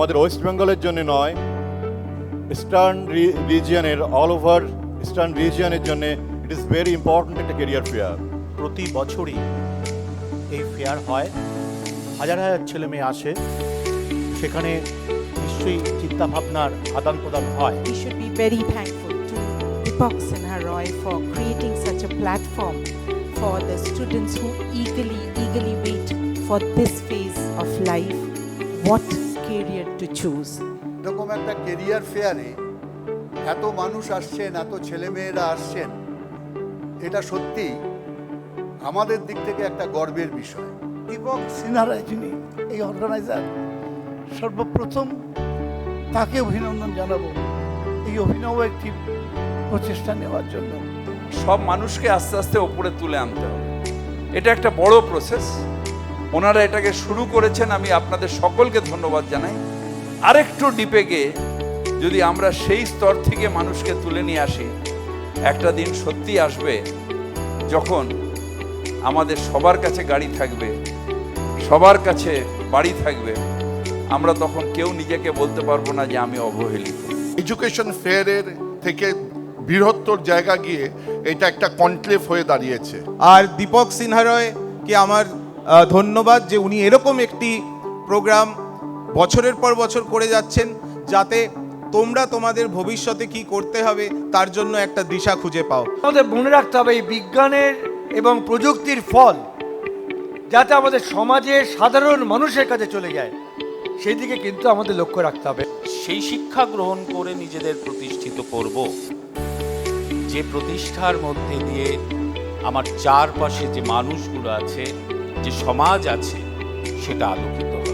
আমাদের ওয়েস্ট বেঙ্গলের জন্য নয়, ইস্টার্ন রিজিয়নের, অল ওভার ইস্টার্ন রিজিয়নের জন্য ইট ইজ ভেরি ইম্পর্ট্যান্ট একটা কেরিয়ার ফেয়ার। প্রতি বছরই এই ফেয়ার হয়, হাজার হাজার ছেলে মেয়ে আসে, সেখানে নিশ্চয়ই চিন্তাভাবনার আদান প্রদান হয়। We should be very thankful to Deepak Sinha Roy for creating such a platform for the students who eagerly wait for this phase of life, what career to choose. এরকম একটা কেরিয়ার ফেয়ারে এত মানুষ আসছেন, এত ছেলেমেয়েরা আসছেন, এটা সত্যি আমাদের দিক থেকে একটা গর্বের বিষয়। দীপক সিনহা রায় যিনি এই অর্গানাইজার, সর্বপ্রথম তাকে অভিনন্দন জানাবো এই অভিনব একটি প্রচেষ্টা নেওয়ার জন্য। সব মানুষকে আস্তে আস্তে ওপরে তুলে আনতে হবে, এটা একটা বড় প্রসেস। ওনারা এটাকে শুরু করেছেন, আমি আপনাদের সকলকে ধন্যবাদ জানাই। আরেকটু ডিপে গিয়ে যদি আমরা সেই স্তর থেকে মানুষকে তুলে নিয়ে আসি, একটা দিন সত্যি আসবে যখন আমাদের সবার কাছে গাড়ি থাকবে, সবার কাছে বাড়ি থাকবে, আমরা তখন কেউ নিজেকে বলতে পারবো না যে আমি অবহেলিত। এডুকেশন ফেয়ারের থেকে বৃহত্তর জায়গা গিয়ে এটা একটা কনক্লেভ হয়ে দাঁড়িয়েছে। আর দীপক সিনহা রয়কে আমার ধন্যবাদ যে উনি এরকম একটি প্রোগ্রাম বছরের পর বছর করে যাচ্ছেন, যাতে তোমরা তোমাদের ভবিষ্যতে কি করতে হবে তার জন্য একটা দিশা খুঁজে পাও। আমাদের মনে রাখতে হবে এই বিজ্ঞানের এবং প্রযুক্তির ফল যাতে আমাদের সমাজের সাধারণ মানুষের কাছে চলে যায়, সেই দিকে কিন্তু আমাদের লক্ষ্য রাখতে হবে। সেই শিক্ষা গ্রহণ করে নিজেদের প্রতিষ্ঠিত করব, যে প্রতিষ্ঠার মধ্যে দিয়ে আমার চারপাশে যে মানুষগুলো আছে, যে সমাজ আছে, সেটা আলোকিত হবে।